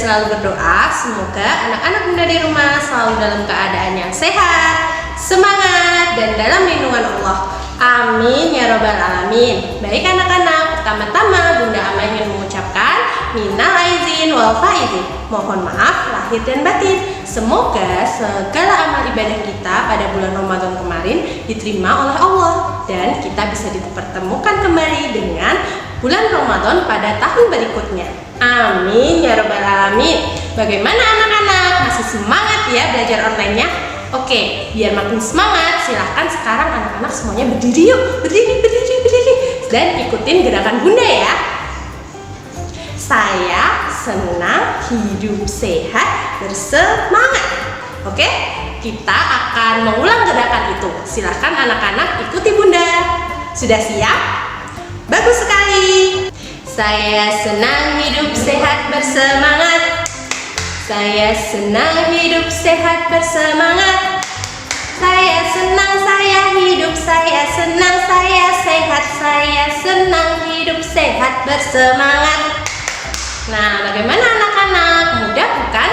selalu berdoa semoga anak-anak Bunda di rumah selalu dalam keadaan yang sehat, semangat, dan dalam lindungan Allah. Amin ya robbal alamin. Baik anak-anak, pertama-tama Bunda Ama ingin mengucapkan minal aizin wal faizin. Mohon maaf lahir dan batin. Semoga segala amal ibadah kita pada bulan Ramadan kemarin diterima oleh Allah dan kita bisa dipertemukan kembali dengan bulan Ramadan pada tahun berikutnya. Amin ya robbal alamin. Bagaimana anak-anak? Masih semangat ya belajar online-nya? Oke, biar makin semangat, silahkan sekarang anak-anak semuanya berdiri yuk. Berdiri. Dan ikutin gerakan Bunda ya. Saya senang hidup sehat bersemangat. Oke, kita akan mengulang gerakan itu. Silahkan anak-anak ikuti Bunda. Sudah siap? Bagus sekali. Saya senang hidup sehat bersemangat. Saya senang hidup sehat bersemangat. Saya senang saya hidup, saya senang saya sehat, saya senang hidup sehat bersemangat. Nah, bagaimana anak-anak? Mudah bukan?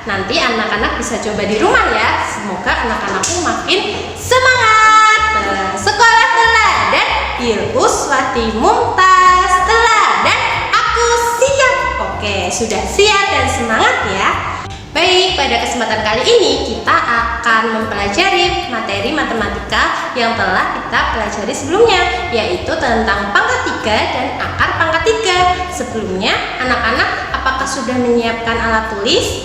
Nanti anak-anak bisa coba di rumah ya. Semoga anak-anakku makin semangat. Sekolah teladan bil uswati mumtaz. Teladan aku siap. Oke, sudah siap dan semangat ya. Baik, pada kesempatan kali ini kita akan mempelajari materi matematika yang telah kita pelajari sebelumnya, yaitu tentang pangkat 3 dan akar pangkat 3. Sebelumnya, anak-anak apakah sudah menyiapkan alat tulis?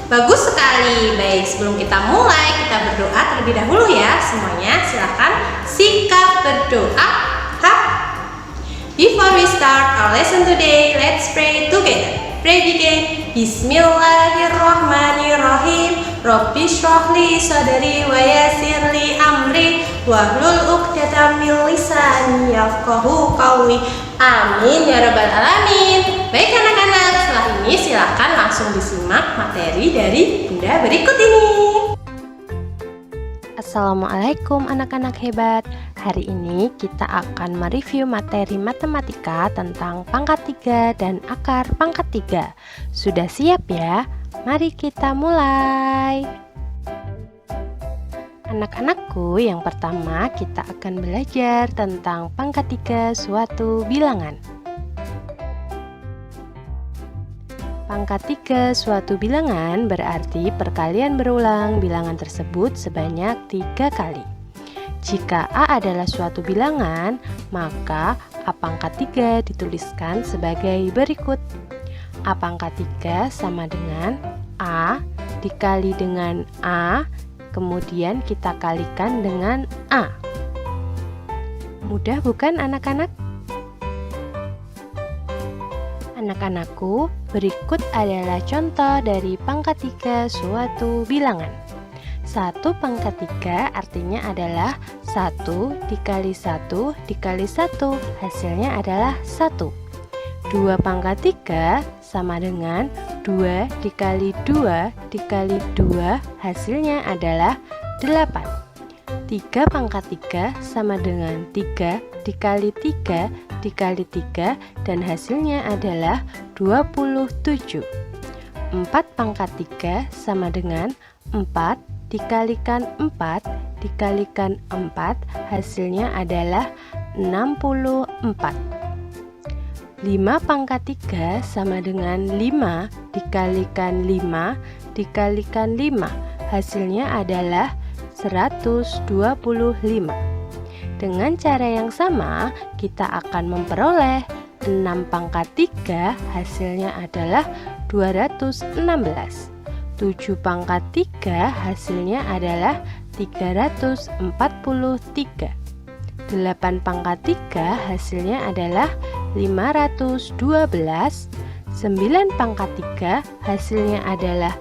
Bagus sekali. Baik, sebelum kita mulai, kita berdoa terlebih dahulu ya. Semuanya silahkan sikap berdoa. Before we start our lesson today, let's pray together. Pray begin. Bismillahirrahmanirrahim. Rabbi shrah li sadri wa yassir li amri wahlul 'uqdatam min lisani yafqahu qawli. Amin ya rabbal alamin. Baik anak-anak, setelah ini silakan langsung disimak materi dari Bunda berikut ini. Assalamualaikum anak-anak hebat. Hari ini kita akan mereview materi matematika tentang pangkat 3 dan akar pangkat 3. Sudah siap ya? Mari kita mulai. Anak-anakku, yang pertama kita akan belajar tentang pangkat 3 suatu bilangan. Pangkat 3 suatu bilangan berarti perkalian berulang bilangan tersebut sebanyak 3 kali. Jika A adalah suatu bilangan, maka A pangkat 3 dituliskan sebagai berikut. A pangkat 3 sama dengan A dikali dengan A, kemudian kita kalikan dengan A. Mudah bukan anak-anak? Anak-anakku, berikut adalah contoh dari pangkat 3 suatu bilangan. 1 pangkat 3 artinya adalah 1 dikali 1 dikali 1, hasilnya adalah 1. 2 pangkat 3 sama dengan 2 dikali 2 dikali 2, hasilnya adalah 8. 3 pangkat 3 sama dengan 3 dikali 3 dikali 3 dan hasilnya adalah 27. 4 pangkat 3 sama dengan 4 dikalikan 4 dikalikan 4, hasilnya adalah 64. 5 pangkat 3 sama dengan 5 dikalikan 5 dikalikan 5, hasilnya adalah 125. Dengan cara yang sama, kita akan memperoleh 6 pangkat 3, hasilnya adalah 216. 7 pangkat 3, hasilnya adalah 343. 8 pangkat 3, hasilnya adalah 512. 9 pangkat 3, hasilnya adalah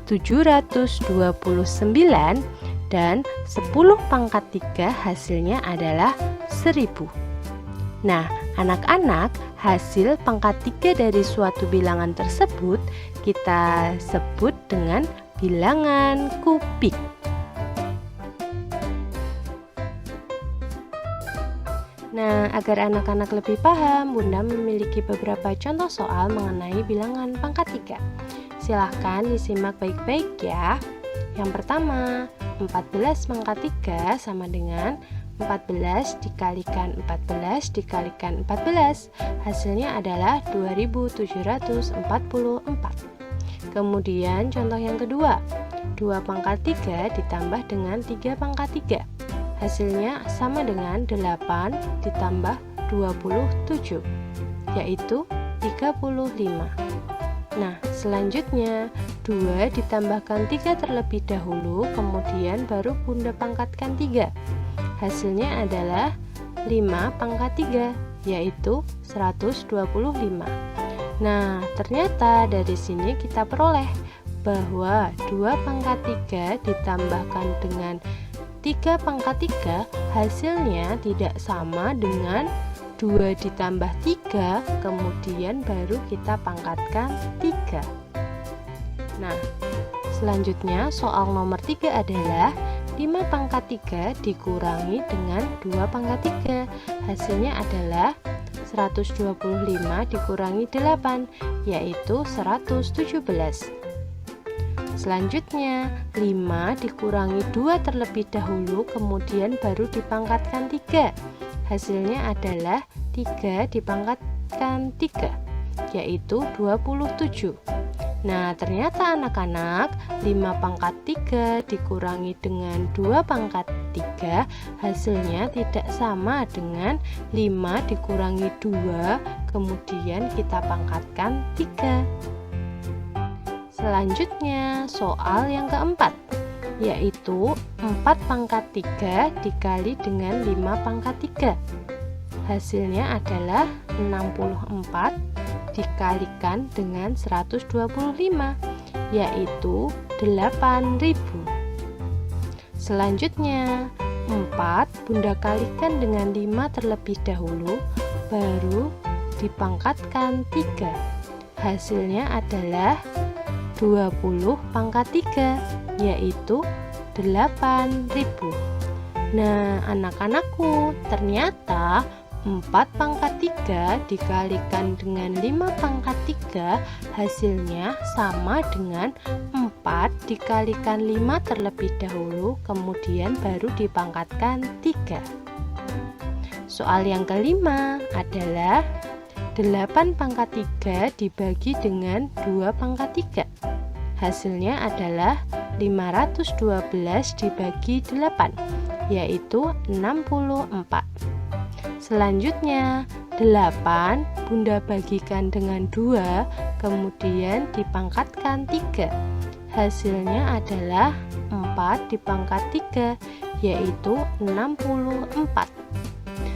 729. Dan 10 pangkat 3 hasilnya adalah 1000. Nah, anak-anak, hasil pangkat 3 dari suatu bilangan tersebut kita sebut dengan bilangan kubik. Nah, agar anak-anak lebih paham, Bunda memiliki beberapa contoh soal mengenai bilangan pangkat 3. Silahkan disimak baik-baik ya. Yang pertama, 14 pangkat 3 sama dengan 14 dikalikan 14 dikalikan 14. Hasilnya adalah 2744. Kemudian contoh yang kedua, 2 pangkat 3 ditambah dengan 3 pangkat 3. Hasilnya sama dengan 8 ditambah 27, yaitu 35. Nah, selanjutnya 2 ditambahkan 3 terlebih dahulu, kemudian baru Bunda pangkatkan 3. Hasilnya adalah 5 pangkat 3, yaitu 125. Nah, ternyata dari sini kita peroleh bahwa 2 pangkat 3 ditambahkan dengan 3 pangkat 3 hasilnya tidak sama dengan 2 ditambah 3, kemudian baru kita pangkatkan 3. Nah, selanjutnya soal nomor 3 adalah 5 pangkat 3 dikurangi dengan 2 pangkat 3. Hasilnya adalah 125 dikurangi 8, yaitu 117. Selanjutnya 5 dikurangi 2 terlebih dahulu, kemudian baru dipangkatkan 3. Hasilnya adalah 3 dipangkatkan 3, yaitu 27. Nah, ternyata anak-anak 5 pangkat 3 dikurangi dengan 2 pangkat 3 hasilnya tidak sama dengan 5 dikurangi 2 kemudian kita pangkatkan 3. Selanjutnya soal yang keempat, yaitu 4 pangkat 3 dikali dengan 5 pangkat 3. Hasilnya adalah 64 dikalikan dengan 125, yaitu 8.000. Selanjutnya 4 Bunda kalikan dengan 5 terlebih dahulu, baru dipangkatkan 3. Hasilnya adalah 20 pangkat 3, yaitu 8.000. Nah, anak-anakku, ternyata 4 pangkat 3 dikalikan dengan 5 pangkat 3 hasilnya sama dengan 4 dikalikan 5 terlebih dahulu, kemudian baru dipangkatkan 3. Soal yang kelima adalah 8 pangkat 3 dibagi dengan 2 pangkat 3. Hasilnya adalah 512 dibagi 8, yaitu 64. Selanjutnya 8 Bunda bagikan dengan 2, kemudian dipangkatkan 3. Hasilnya adalah 4 dipangkat 3, yaitu 64.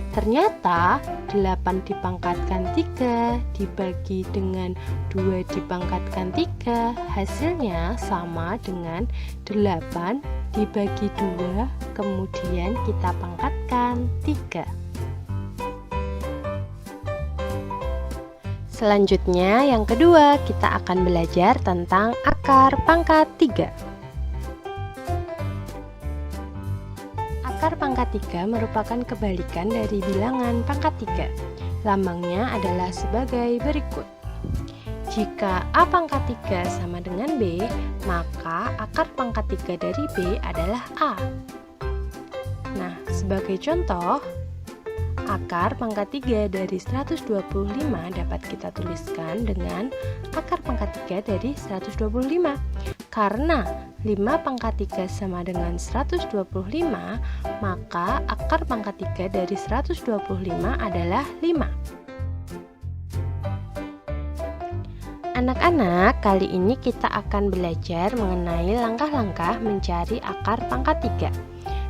Ternyata 8 dipangkatkan 3 dibagi dengan 2 dipangkatkan 3 hasilnya sama dengan 8 dibagi 2 kemudian kita pangkatkan 3. Selanjutnya yang kedua kita akan belajar tentang akar pangkat 3. Akar pangkat 3 merupakan kebalikan dari bilangan pangkat 3. Lambangnya adalah sebagai berikut. Jika A pangkat 3 sama dengan B, maka akar pangkat 3 dari B adalah A. Nah, sebagai contoh, akar pangkat 3 dari 125 dapat kita tuliskan dengan akar pangkat 3 dari 125. Karena 5 pangkat 3 sama dengan 125, maka akar pangkat 3 dari 125 adalah 5. Anak-anak, kali ini kita akan belajar mengenai langkah-langkah mencari akar pangkat 3.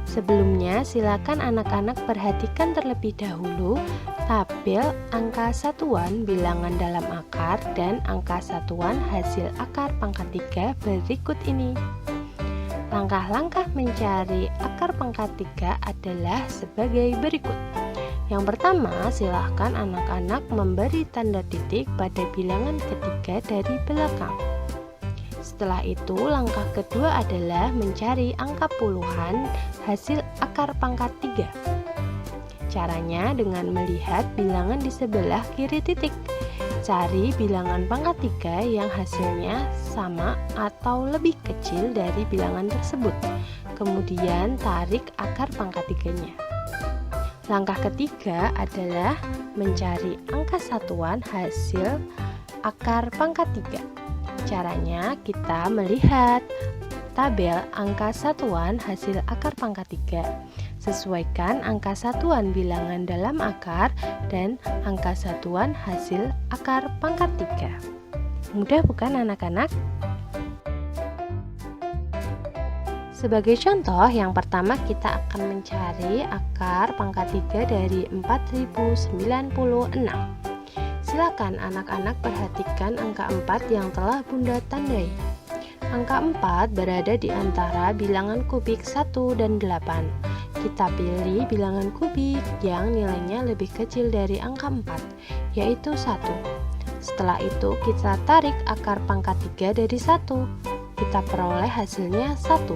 Sebelumnya, silakan anak-anak perhatikan terlebih dahulu tabel angka satuan bilangan dalam akar dan angka satuan hasil akar pangkat 3 berikut ini. Langkah-langkah mencari akar pangkat 3 adalah sebagai berikut. Yang pertama, silahkan anak-anak memberi tanda titik pada bilangan ketiga dari belakang. Setelah itu, langkah kedua adalah mencari angka puluhan hasil akar pangkat 3. Caranya dengan melihat bilangan di sebelah kiri titik. Cari bilangan pangkat 3 yang hasilnya sama atau lebih kecil dari bilangan tersebut. Kemudian tarik akar pangkat 3-nya. Langkah ketiga adalah mencari angka satuan hasil akar pangkat 3. Caranya kita melihat tabel angka satuan hasil akar pangkat 3. Sesuaikan angka satuan bilangan dalam akar dan angka satuan hasil akar pangkat 3. Mudah bukan anak-anak? Sebagai contoh, yang pertama kita akan mencari akar pangkat 3 dari 4096. Silakan anak-anak perhatikan angka 4 yang telah Bunda tandai. Angka 4 berada di antara bilangan kubik 1 dan 8. Kita pilih bilangan kubik yang nilainya lebih kecil dari angka 4, yaitu 1. Setelah itu kita tarik akar pangkat 3 dari 1. Kita peroleh hasilnya 1.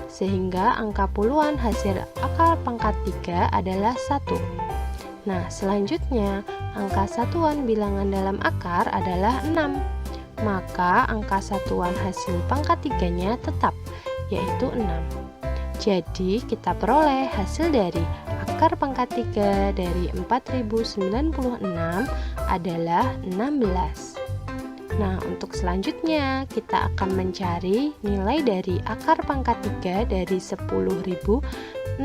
Sehingga angka puluhan hasil akar pangkat 3 adalah 1. Nah, selanjutnya angka satuan bilangan dalam akar adalah 6. Maka angka satuan hasil pangkat 3-nya tetap, yaitu 6. Jadi kita peroleh hasil dari akar pangkat 3 dari 4096 adalah 16. Nah, untuk selanjutnya kita akan mencari nilai dari akar pangkat 3 dari 10.648.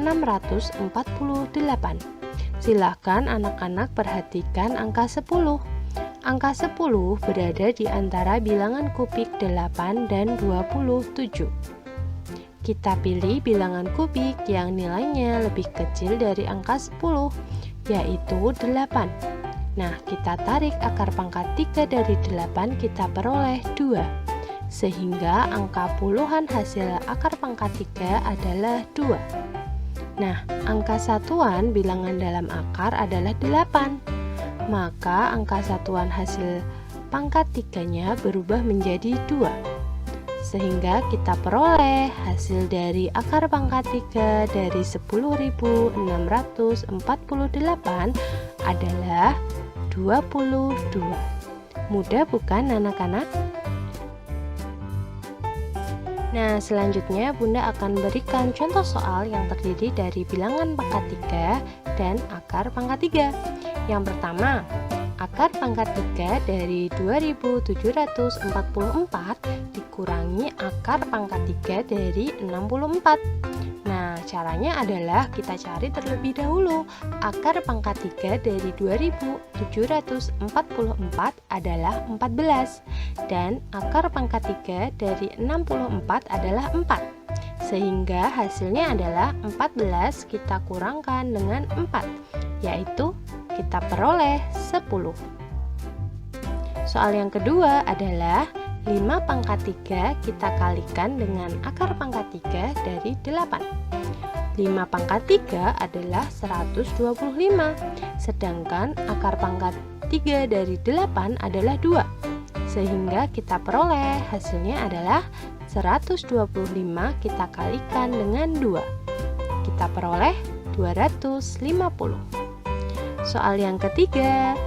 Silahkan anak-anak perhatikan angka 10. Angka 10 berada di antara bilangan kubik 8 dan 27. Kita pilih bilangan kubik yang nilainya lebih kecil dari angka 10, yaitu 8. Nah, kita tarik akar pangkat 3 dari 8, kita peroleh 2. Sehingga angka puluhan hasil akar pangkat 3 adalah 2. Nah, angka satuan bilangan dalam akar adalah 8. Maka angka satuan hasil pangkat 3-nya berubah menjadi 2. Sehingga kita peroleh hasil dari akar pangkat 3 dari 10.648 adalah 22. Mudah bukan anak-anak? Nah, selanjutnya Bunda akan berikan contoh soal yang terdiri dari bilangan pangkat 3 dan akar pangkat 3. Yang pertama, akar pangkat 3 dari 2744 dikurangi akar pangkat 3 dari 64. Nah, caranya adalah kita cari terlebih dahulu. Akar pangkat 3 dari 2744 adalah 14 dan akar pangkat 3 dari 64 adalah 4. Sehingga hasilnya adalah 14 kita kurangkan dengan 4, yaitu kita peroleh 10. Soal yang kedua adalah 5 pangkat 3 kita kalikan dengan akar pangkat 3 dari 8. 5 pangkat 3 adalah 125, sedangkan akar pangkat 3 dari 8 adalah 2. Sehingga kita peroleh hasilnya adalah 125 kita kalikan dengan 2. Kita peroleh 250. Soal yang ketiga,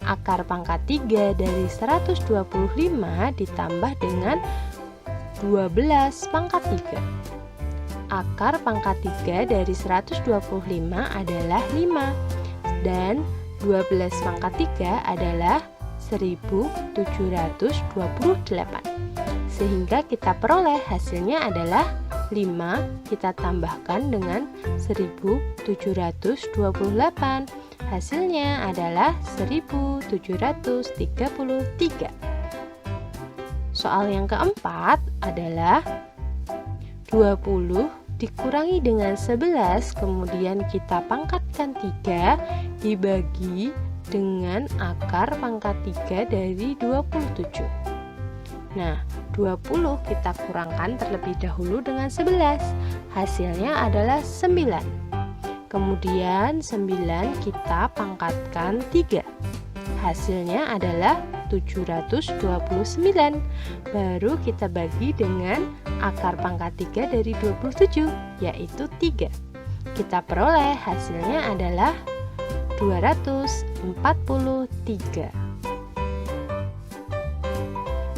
akar pangkat 3 dari 125 ditambah dengan 12 pangkat 3. Akar pangkat 3 dari 125 adalah 5 dan 12 pangkat 3 adalah 1728. Sehingga kita peroleh hasilnya adalah 5 kita tambahkan dengan 1728. Hasilnya adalah 1733. Soal yang keempat adalah 20 dikurangi dengan 11, kemudian kita pangkatkan 3 dibagi dengan akar pangkat 3 dari 27. Nah, 20 kita kurangkan terlebih dahulu dengan 11. Hasilnya adalah 9. Kemudian 9 kita pangkatkan 3. Hasilnya adalah 729. Baru kita bagi dengan akar pangkat 3 dari 27, yaitu 3. Kita peroleh hasilnya adalah 243.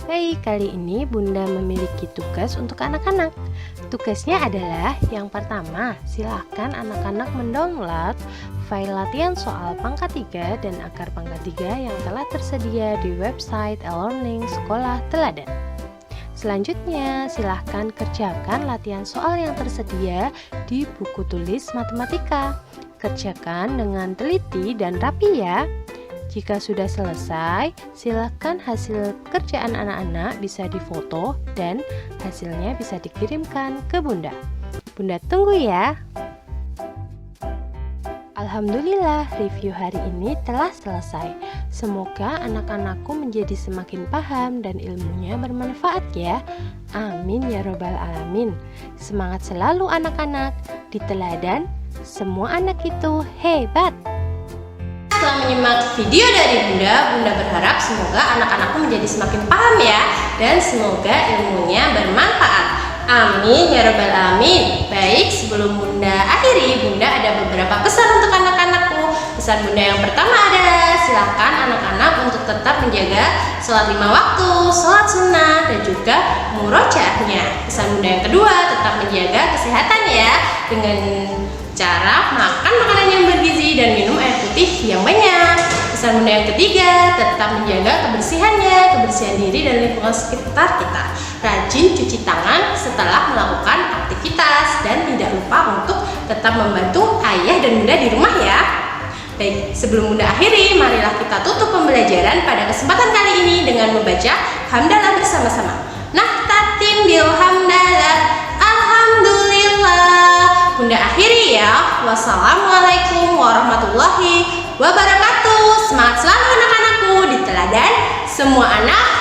Baik, kali ini Bunda memiliki tugas untuk anak-anak. Tugasnya adalah yang pertama, silakan anak-anak mendownload file latihan soal pangkat 3 dan akar pangkat 3 yang telah tersedia di website e-learning Sekolah Teladan. Selanjutnya, silahkan kerjakan latihan soal yang tersedia di buku tulis matematika. Kerjakan dengan teliti dan rapi ya. Jika sudah selesai, silakan hasil kerjaan anak-anak bisa difoto dan hasilnya bisa dikirimkan ke Bunda. Bunda tunggu ya. Alhamdulillah, review hari ini telah selesai. Semoga anak-anakku menjadi semakin paham dan ilmunya bermanfaat ya. Amin ya robbal alamin. Semangat selalu anak-anak. Di teladan, semua anak itu hebat. Setelah menyimak video dari Bunda, Bunda berharap semoga anak-anakku menjadi semakin paham ya, dan semoga ilmunya bermanfaat. Amin ya robbal alamin. Baik, sebelum Bunda akhiri, Bunda ada beberapa pesan untuk anak-anakku. Pesan Bunda yang pertama adalah silakan anak-anak untuk tetap menjaga sholat 5 waktu, sholat sunnah, dan juga murojaahnya. Pesan Bunda yang kedua, tetap menjaga kesehatan ya, dengan cara makan makanan yang bergizi dan minum air putih yang banyak. Pesan Bunda yang ketiga, tetap menjaga kebersihannya, kebersihan diri dan lingkungan sekitar kita. Rajin cuci tangan setelah melakukan aktivitas dan tidak lupa untuk tetap membantu ayah dan bunda di rumah ya. Baik, sebelum Bunda akhiri, marilah kita tutup pembelajaran pada kesempatan kali ini dengan membaca hamdalah bersama-sama. Nahtatim bil hamdalah, alhamdulillah. Bunda akhiri ya. Wassalamualaikum warahmatullahi wabarakatuh. Semangat selalu anak-anakku. Di teladan, semua anak